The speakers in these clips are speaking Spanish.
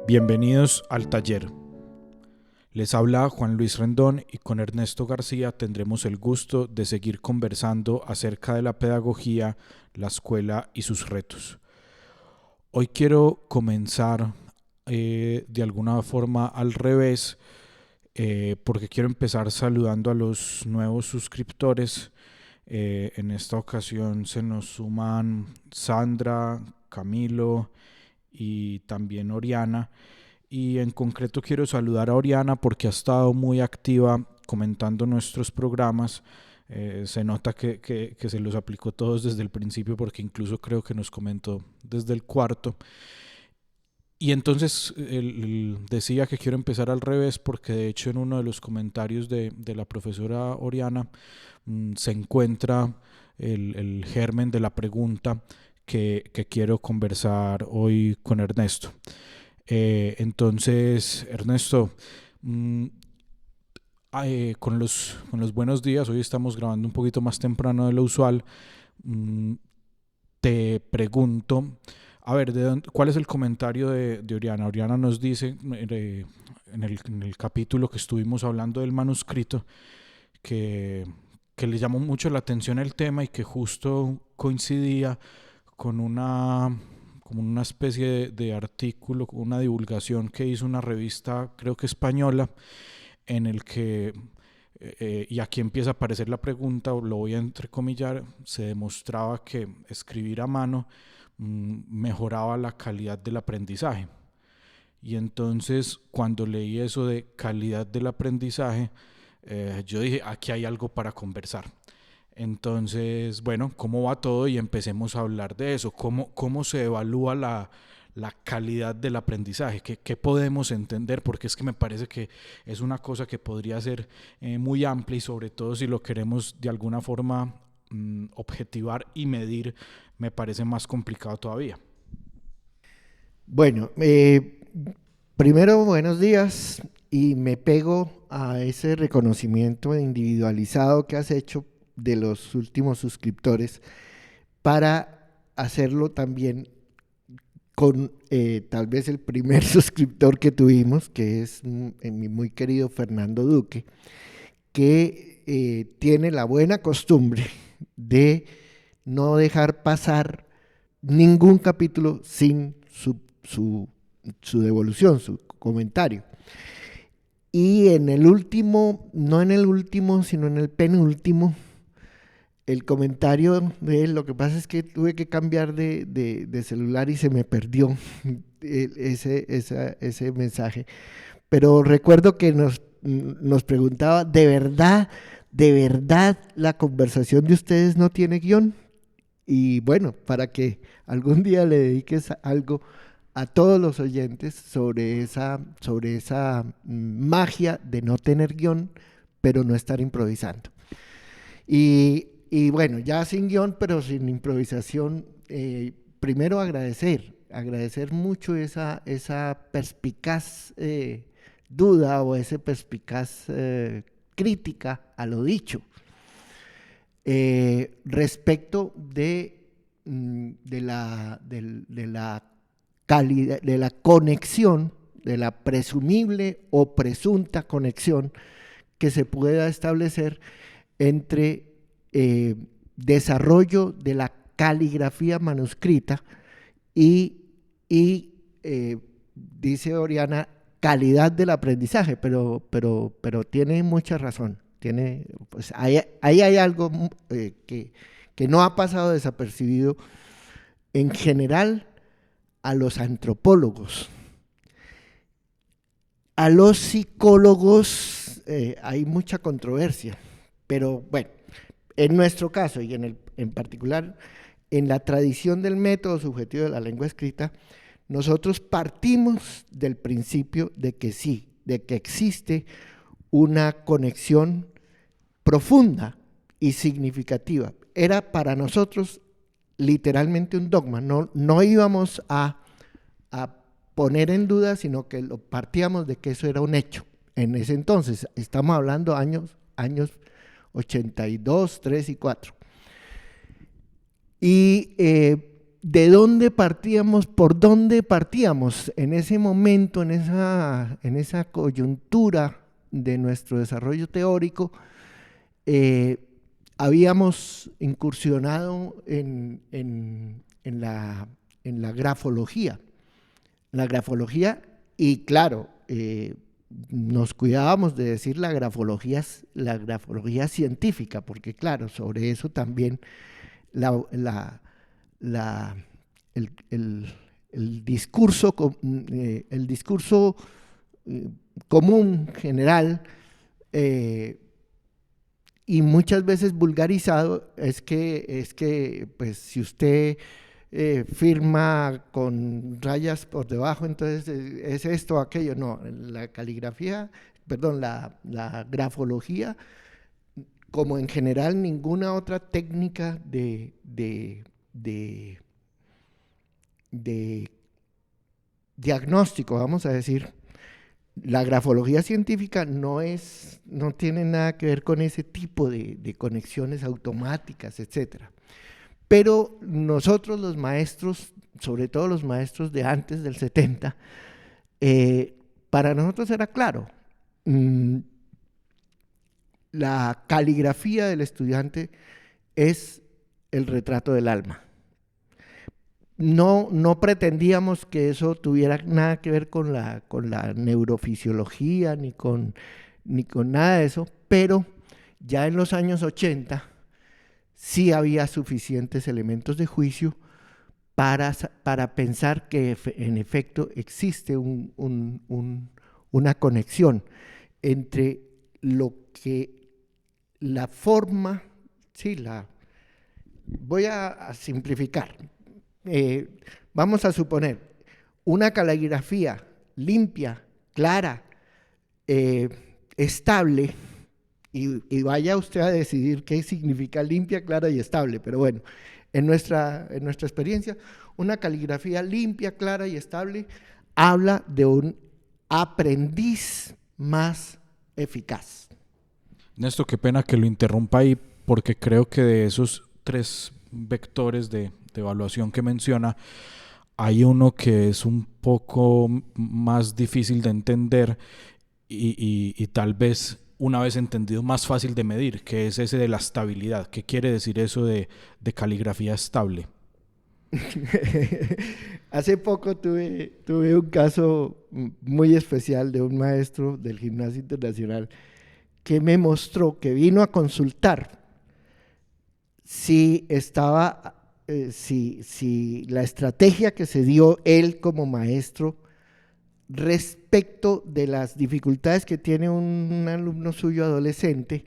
Bienvenidos al taller. Les habla Juan Luis Rendón y con Ernesto García tendremos el gusto de seguir conversando acerca de la pedagogía, la escuela y sus retos. Hoy quiero comenzar de alguna forma al revés, porque quiero empezar saludando a los nuevos suscriptores. En esta ocasión se nos suman Sandra, Camilo y también Oriana. Y en concreto quiero saludar a Oriana porque ha estado muy activa comentando nuestros programas. Se nota que se los aplicó todos desde el principio, porque incluso creo que nos comentó desde el cuarto. Y entonces él decía que quiero empezar al revés, porque de hecho en uno de los comentarios de la profesora Oriana se encuentra el germen de la pregunta que quiero conversar hoy con Ernesto. Entonces, Ernesto, con los buenos días, hoy estamos grabando un poquito más temprano de lo usual. Te pregunto, a ver, ¿cuál es el comentario de Oriana? Oriana nos dice en el capítulo que estuvimos hablando del manuscrito que le llamó mucho la atención el tema y que justo coincidía con como una especie de artículo, una divulgación que hizo una revista, creo que española, en el que, y aquí empieza a aparecer la pregunta, o lo voy a entrecomillar, se demostraba que escribir a mano mejoraba la calidad del aprendizaje. Y entonces, cuando leí eso de calidad del aprendizaje, yo dije, aquí hay algo para conversar. Entonces, bueno, ¿cómo va todo? Y empecemos a hablar de eso. ¿Cómo se evalúa la calidad del aprendizaje? ¿Qué podemos entender? Porque es que me parece que es una cosa que podría ser muy amplia, y sobre todo si lo queremos de alguna forma objetivar y medir, me parece más complicado todavía. Bueno, primero buenos días, y me pego a ese reconocimiento individualizado que has hecho de los últimos suscriptores para hacerlo también con tal vez el primer suscriptor que tuvimos, que es mi muy querido Fernando Duque, que tiene la buena costumbre de no dejar pasar ningún capítulo sin su devolución, su comentario. Y en el último, no en el último, sino en el penúltimo, el comentario de él, lo que pasa es que tuve que cambiar de celular y se me perdió ese mensaje. Pero recuerdo que nos preguntaba, de verdad la conversación de ustedes no tiene guión? Y bueno, para que algún día le dediques algo a todos los oyentes sobre esa magia de no tener guión, pero no estar improvisando. Y bueno, ya sin guión, pero sin improvisación, primero agradecer mucho esa perspicaz duda, o esa perspicaz crítica a lo dicho. Respecto de la calidad, de la conexión, de la presumible o presunta conexión que se pueda establecer entre desarrollo de la caligrafía manuscrita y dice Oriana, calidad del aprendizaje, pero tiene mucha razón. Pues ahí hay algo que no ha pasado desapercibido en general a los antropólogos. A los psicólogos hay mucha controversia, pero bueno, en nuestro caso y en particular en la tradición del método subjetivo de la lengua escrita, nosotros partimos del principio de que sí, de que existe una conexión profunda y significativa. Era para nosotros literalmente un dogma, no íbamos a poner en duda, sino que lo partíamos de que eso era un hecho. En ese entonces, estamos hablando años 82, 3 y 4. Y ¿de dónde partíamos? ¿Por dónde partíamos? En ese momento, en esa coyuntura de nuestro desarrollo teórico, habíamos incursionado en la grafología. La grafología, y claro, nos cuidábamos de decir la grafología científica, porque claro, sobre eso también el discurso común, general, y muchas veces vulgarizado, es que pues, si usted firma con rayas por debajo, entonces es esto o aquello. No, la caligrafía, perdón, la grafología, como en general ninguna otra técnica de diagnóstico, vamos a decir, la grafología científica no tiene nada que ver con ese tipo de conexiones automáticas, etcétera. Pero nosotros los maestros, sobre todo los maestros de antes del 70, para nosotros era claro, la caligrafía del estudiante es el retrato del alma. No pretendíamos que eso tuviera nada que ver con la neurofisiología ni con nada de eso, pero ya en los años 80 sí había suficientes elementos de juicio para pensar que en efecto existe una conexión entre lo que la forma, sí, voy a simplificar. Vamos a suponer una caligrafía limpia, clara, estable, y vaya usted a decidir qué significa limpia, clara y estable, pero bueno, en nuestra experiencia, una caligrafía limpia, clara y estable habla de un aprendiz más eficaz. Néstor, qué pena que lo interrumpa ahí, porque creo que de esos 3 vectores de evaluación que menciona, hay uno que es un poco más difícil de entender y tal vez, una vez entendido, más fácil de medir, que es ese de la estabilidad. ¿Qué quiere decir eso de caligrafía estable? Hace poco tuve un caso muy especial de un maestro del Gimnasio Internacional que me mostró, que vino a consultar si la estrategia que se dio él como maestro respecto de las dificultades que tiene un alumno suyo adolescente,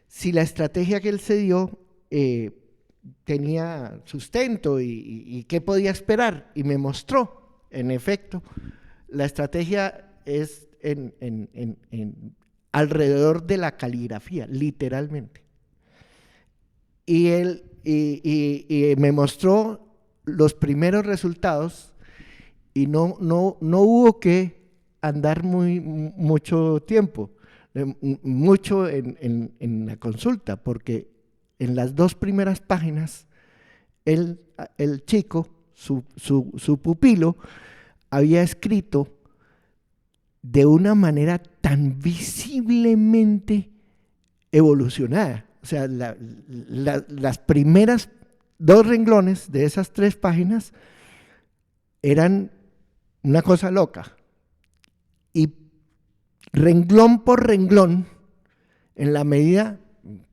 si la estrategia que él se dio tenía sustento y qué podía esperar, y me mostró, en efecto, la estrategia es alrededor de la caligrafía, literalmente. Y él me mostró los primeros resultados y no hubo que andar mucho tiempo, mucho en la consulta, porque en las 2 primeras páginas el chico, su pupilo, había escrito de una manera tan visiblemente evolucionada. O sea, las primeras 2 renglones de esas 3 páginas eran una cosa loca. Y renglón por renglón, en la medida,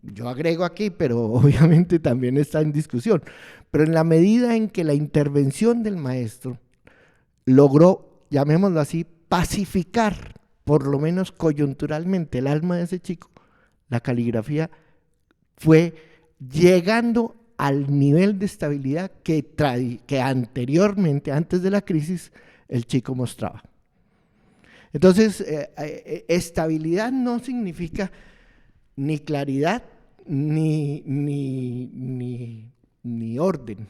yo agrego aquí, pero obviamente también está en discusión, pero en la medida en que la intervención del maestro logró, llamémoslo así, pacificar, por lo menos coyunturalmente, el alma de ese chico, la caligrafía fue llegando al nivel de estabilidad que anteriormente, antes de la crisis, el chico mostraba. Entonces, estabilidad no significa ni claridad ni orden,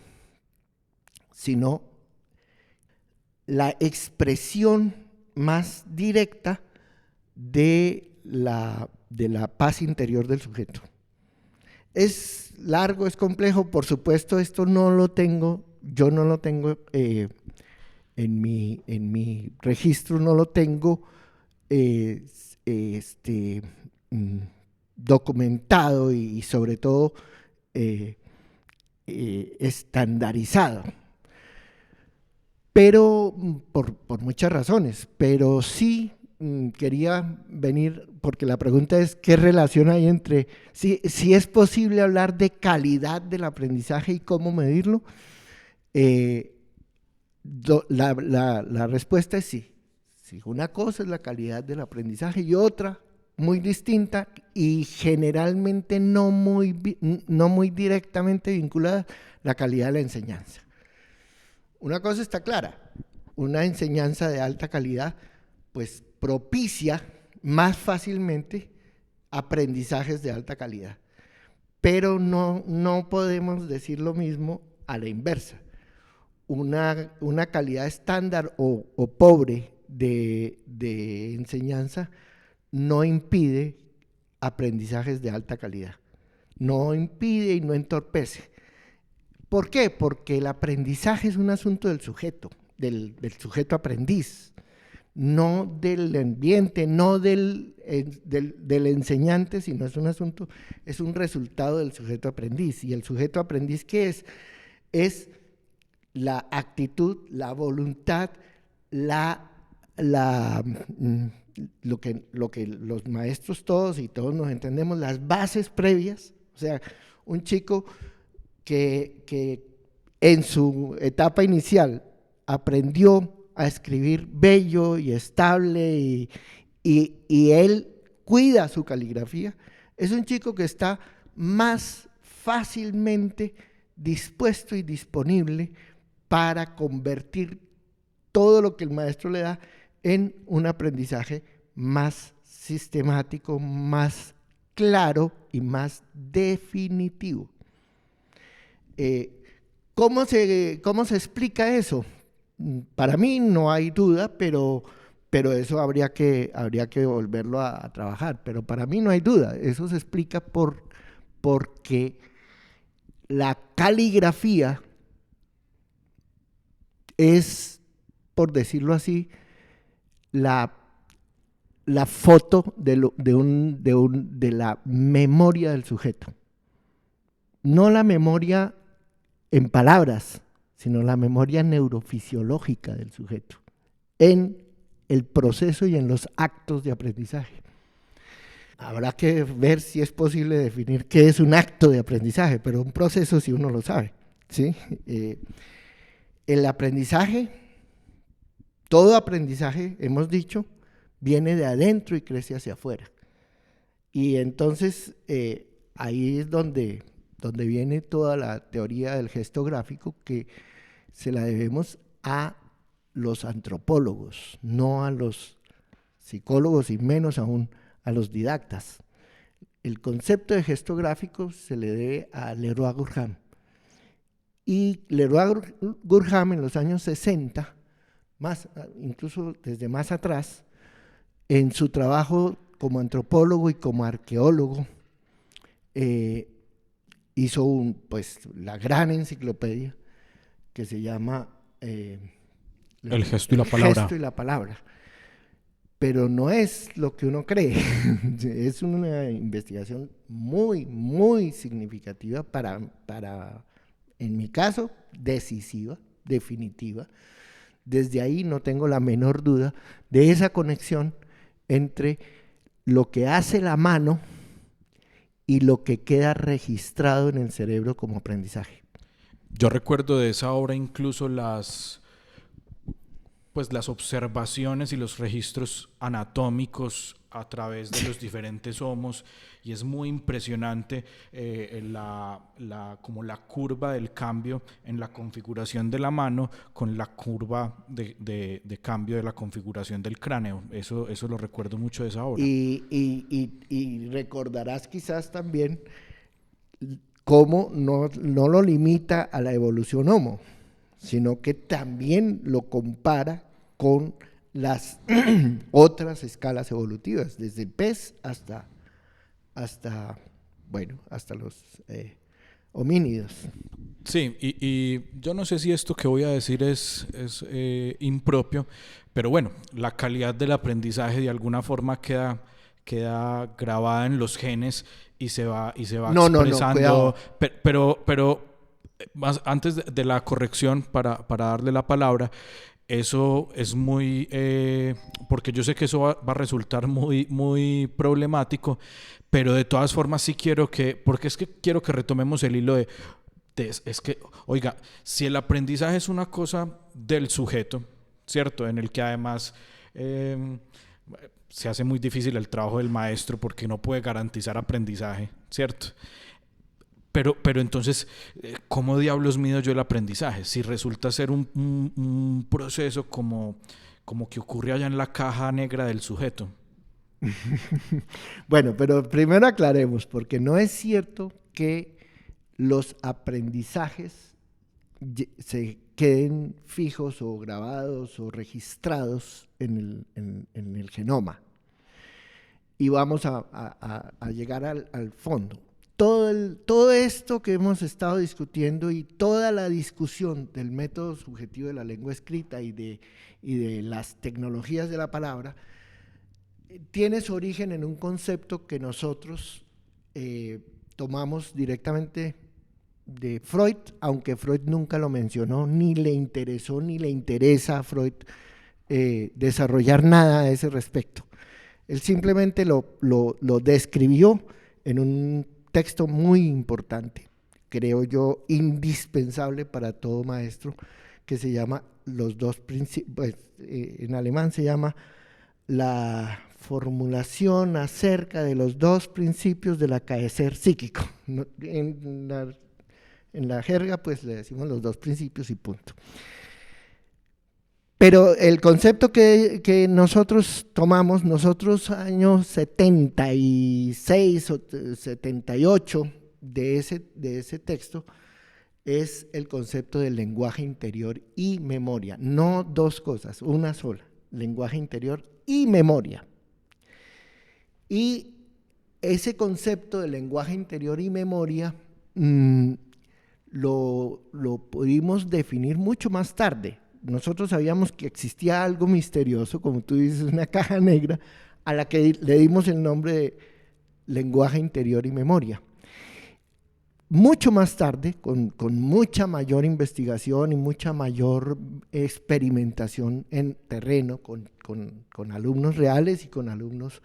sino la expresión más directa de la paz interior del sujeto. Es largo, es complejo, por supuesto esto no lo tengo yo no lo tengo en mi registro, no lo tengo mm, documentado y sobre todo estandarizado. Pero por muchas razones, pero sí quería venir, porque la pregunta es qué relación hay entre, si es posible hablar de calidad del aprendizaje y cómo medirlo. La respuesta es sí. Sí. Una cosa es la calidad del aprendizaje y otra muy distinta y generalmente no muy directamente vinculada, la calidad de la enseñanza. Una cosa está clara, una enseñanza de alta calidad pues propicia más fácilmente aprendizajes de alta calidad, pero no podemos decir lo mismo a la inversa. Una calidad estándar o pobre de enseñanza no impide aprendizajes de alta calidad, no impide y no entorpece. ¿Por qué? Porque el aprendizaje es un asunto del sujeto, del sujeto aprendiz, no del ambiente, no del enseñante, sino es un asunto, es un resultado del sujeto aprendiz. ¿Y el sujeto aprendiz qué es? Es la actitud, la voluntad, lo que los maestros todos y todos nos entendemos, las bases previas. O sea, un chico que en su etapa inicial aprendió a escribir bello y estable y él cuida su caligrafía, es un chico que está más fácilmente dispuesto y disponible para convertir todo lo que el maestro le da en un aprendizaje más sistemático, más claro y más definitivo. ¿Cómo se explica eso? Para mí no hay duda, pero eso habría que volverlo a trabajar. Pero para mí no hay duda, eso se explica porque la caligrafía es, por decirlo así, la foto de la memoria del sujeto. No la memoria en palabras, sino la memoria neurofisiológica del sujeto, en el proceso y en los actos de aprendizaje. Habrá que ver si es posible definir qué es un acto de aprendizaje, pero un proceso sí uno lo sabe, ¿sí? El aprendizaje, todo aprendizaje, hemos dicho, viene de adentro y crece hacia afuera. Y entonces ahí es donde viene toda la teoría del gesto gráfico, que se la debemos a los antropólogos, no a los psicólogos y menos aún a los didactas. El concepto de gesto gráfico se le debe a Leroi-Gourham. Y Leroi-Gourham en los años 60, incluso desde más atrás, en su trabajo como antropólogo y como arqueólogo, hizo la gran enciclopedia que se llama El gesto y la palabra. El gesto y la palabra. Pero no es lo que uno cree. Es una investigación muy, muy significativa para, en mi caso, decisiva, definitiva. Desde ahí no tengo la menor duda de esa conexión entre lo que hace la mano y lo que queda registrado en el cerebro como aprendizaje. Yo recuerdo de esa obra incluso las observaciones y los registros anatómicos a través de los diferentes homos, y es muy impresionante como la curva del cambio en la configuración de la mano con la curva de cambio de la configuración del cráneo. Eso lo recuerdo mucho de esa obra. Y recordarás quizás también cómo no lo limita a la evolución Homo, sino que también lo compara con las otras escalas evolutivas, desde el pez hasta homínidos. Sí, y yo no sé si esto que voy a decir es impropio, pero bueno, la calidad del aprendizaje de alguna forma queda grabada en los genes y se va No, expresando, cuidado. pero más antes de la corrección, para darle la palabra, eso es muy, porque yo sé que eso va a resultar muy, muy problemático, pero de todas formas sí porque es que quiero que retomemos el hilo es que, oiga, si el aprendizaje es una cosa del sujeto, ¿cierto? En el que además eh, se hace muy difícil el trabajo del maestro porque no puede garantizar aprendizaje, ¿cierto? Pero entonces, ¿cómo diablos mido yo el aprendizaje? Si resulta ser un proceso como que ocurre allá en la caja negra del sujeto. Bueno, pero primero aclaremos, porque no es cierto que los aprendizajes se queden fijos o grabados o registrados en el genoma. Y vamos a llegar al fondo. Todo esto que hemos estado discutiendo y toda la discusión del método subjetivo de la lengua escrita y de las tecnologías de la palabra tiene su origen en un concepto que nosotros tomamos directamente de Freud, aunque Freud nunca lo mencionó, ni le interesó, ni le interesa a Freud desarrollar nada a ese respecto. Él simplemente lo describió en un texto muy importante, creo yo, indispensable para todo maestro, que se llama Los dos principios, pues, en alemán se llama la formulación acerca de los dos principios del acaecer psíquico. En la jerga, pues le decimos los dos principios y punto. Pero el concepto que nosotros tomamos, nosotros años 76 o 78 de ese texto, es el concepto del lenguaje interior y memoria. No dos cosas, una sola, lenguaje interior y memoria. Y ese concepto de lenguaje interior y memoria lo pudimos definir mucho más tarde. Nosotros sabíamos que existía algo misterioso, como tú dices, una caja negra, a la que le dimos el nombre de lenguaje interior y memoria. Mucho más tarde, con mucha mayor investigación y mucha mayor experimentación en terreno, con alumnos reales y con alumnos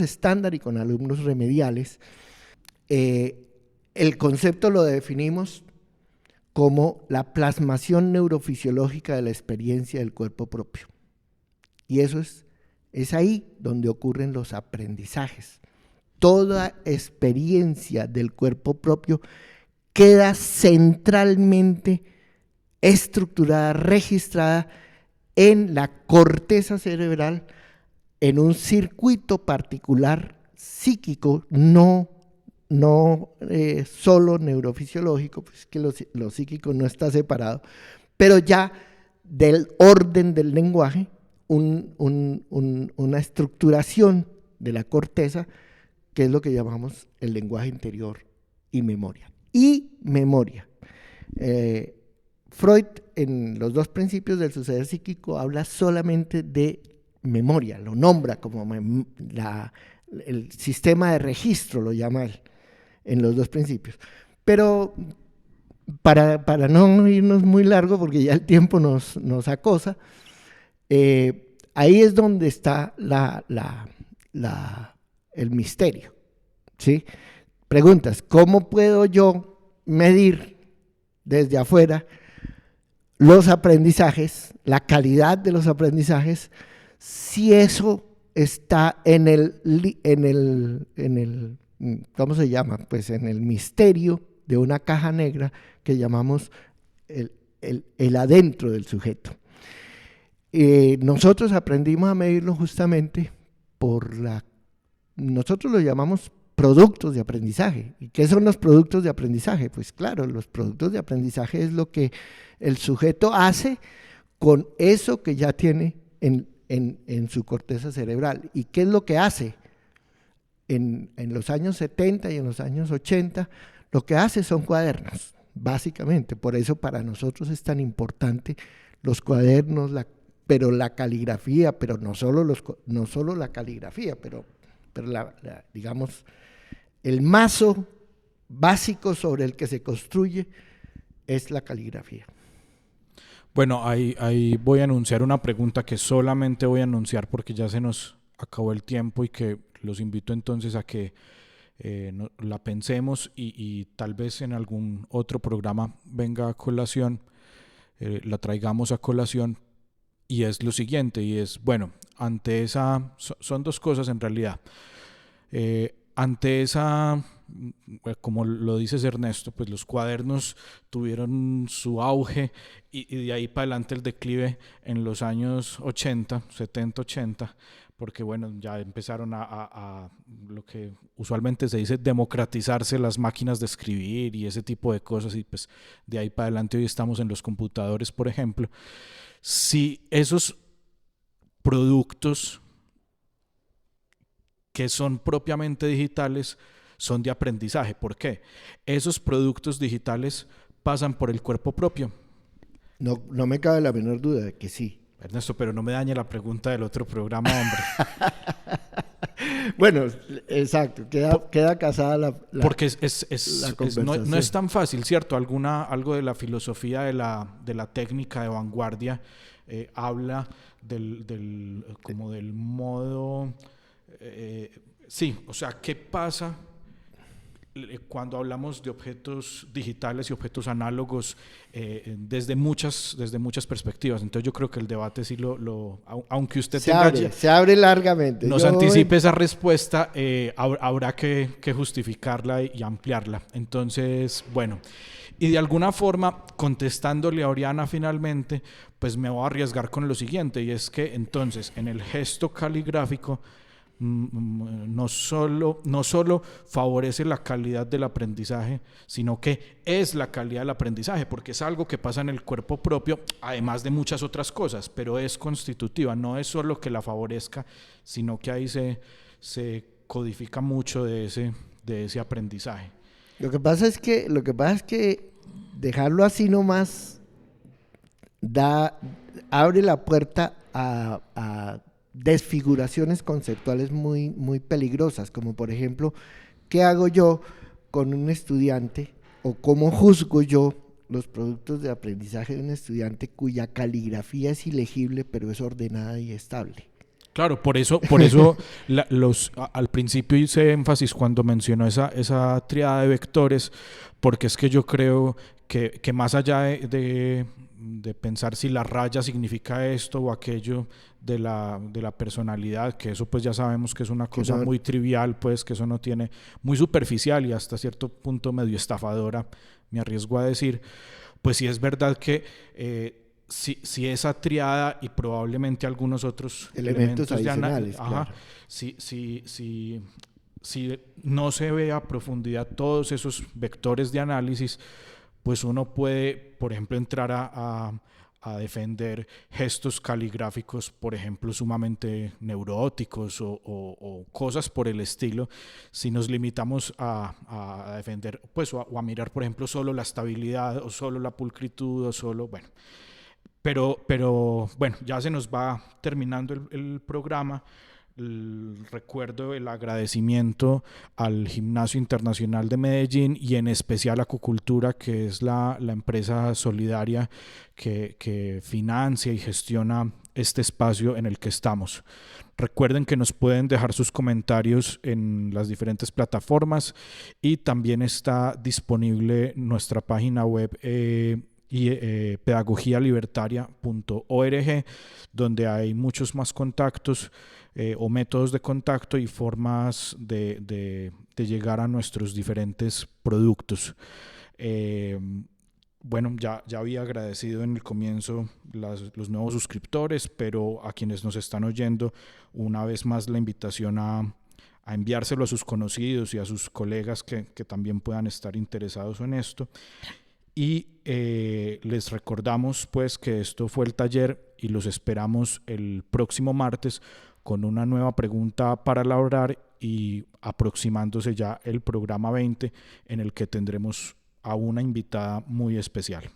estándar y con alumnos remediales, el concepto lo definimos como la plasmación neurofisiológica de la experiencia del cuerpo propio. Y eso es ahí donde ocurren los aprendizajes. Toda experiencia del cuerpo propio queda centralmente estructurada, registrada en la corteza cerebral, en un circuito particular psíquico, no solo neurofisiológico, pues que lo psíquico no está separado, pero ya del orden del lenguaje, una estructuración de la corteza, que es lo que llamamos el lenguaje interior y memoria. Y memoria. Freud, en los dos principios del suceder psíquico, habla solamente de memoria, lo nombra como el sistema de registro, lo llama él, en los dos principios. Pero para no irnos muy largo, porque ya el tiempo nos acosa, ahí es donde está el misterio, ¿sí? Preguntas, ¿cómo puedo yo medir desde afuera los aprendizajes, la calidad de los aprendizajes, si eso está en el ¿cómo se llama? Pues en el misterio de una caja negra que llamamos el adentro del sujeto. Nosotros aprendimos a medirlo justamente nosotros lo llamamos productos de aprendizaje. ¿Y qué son los productos de aprendizaje? Pues claro, los productos de aprendizaje es lo que el sujeto hace con eso que ya tiene en su corteza cerebral. ¿Y qué es lo que hace? en los años 70 y en los años 80, lo que hace son cuadernos, básicamente. Por eso para nosotros es tan importante los cuadernos, pero la caligrafía, pero no solo la caligrafía, pero digamos, el mazo básico sobre el que se construye es la caligrafía. Bueno, ahí voy a anunciar una pregunta que solamente voy a anunciar porque ya se nos acabó el tiempo y que los invito entonces a que la pensemos y tal vez en algún otro programa venga a colación, la traigamos a colación, y es lo siguiente, y es, bueno, ante esa, son dos cosas en realidad. Ante esa, como lo dices Ernesto, pues los cuadernos tuvieron su auge y de ahí para adelante el declive en los años 80, 70, 80, porque bueno, ya empezaron a lo que usualmente se dice democratizarse las máquinas de escribir y ese tipo de cosas, y pues de ahí para adelante hoy estamos en los computadores, por ejemplo. Si esos productos que son propiamente digitales son de aprendizaje. ¿Por qué? Esos productos digitales pasan por el cuerpo propio. No me cabe la menor duda de que sí. Ernesto, pero no me dañe la pregunta del otro programa, hombre. Bueno, exacto, queda casada la Porque conversación. no es tan fácil, ¿cierto? Algo de la filosofía de la técnica de vanguardia habla como del modo... sí, o sea, ¿qué pasa cuando hablamos de objetos digitales y objetos análogos desde muchas perspectivas? Entonces yo creo que el debate sí aunque usted se abre largamente. Nos anticipe esa respuesta, habrá que justificarla y ampliarla. Entonces, bueno, y de alguna forma, contestándole a Oriana finalmente, pues me voy a arriesgar con lo siguiente, y es que entonces en el gesto caligráfico no solo favorece la calidad del aprendizaje, sino que es la calidad del aprendizaje, porque es algo que pasa en el cuerpo propio, además de muchas otras cosas, pero es constitutiva, no es solo que la favorezca, sino que ahí se codifica mucho de ese aprendizaje. Lo que pasa es que dejarlo así nomás abre la puerta a desfiguraciones conceptuales muy, muy peligrosas, como por ejemplo, ¿qué hago yo con un estudiante o cómo juzgo yo los productos de aprendizaje de un estudiante cuya caligrafía es ilegible pero es ordenada y estable? Claro, por eso al principio hice énfasis cuando mencionó esa tríada de vectores, porque es que yo creo que más allá de pensar si la raya significa esto o aquello de la personalidad, que eso pues ya sabemos que es una cosa muy trivial, pues que eso no tiene, muy superficial y hasta cierto punto medio estafadora, me arriesgo a decir, pues sí es verdad que si esa triada y probablemente algunos otros elementos adicionales, claro. Si no se ve a profundidad todos esos vectores de análisis, pues uno puede, por ejemplo, entrar a defender gestos caligráficos, por ejemplo, sumamente neuróticos o cosas por el estilo, si nos limitamos a defender, pues, o a mirar, por ejemplo, solo la estabilidad o solo la pulcritud o solo, bueno. Pero bueno, ya se nos va terminando el programa. Recuerdo el agradecimiento al Gimnasio Internacional de Medellín y en especial a Acucultura, que es la empresa solidaria que financia y gestiona este espacio en el que estamos. Recuerden que nos pueden dejar sus comentarios en las diferentes plataformas y también está disponible nuestra página web pedagogialibertaria.org, donde hay muchos más contactos o métodos de contacto y formas de llegar a nuestros diferentes productos. Bueno, ya había agradecido en el comienzo los nuevos suscriptores, pero a quienes nos están oyendo, una vez más la invitación a enviárselo a sus conocidos y a sus colegas que también puedan estar interesados en esto. Y les recordamos pues que esto fue el taller y los esperamos el próximo martes con una nueva pregunta para elaborar y aproximándose ya el programa 20 en el que tendremos a una invitada muy especial.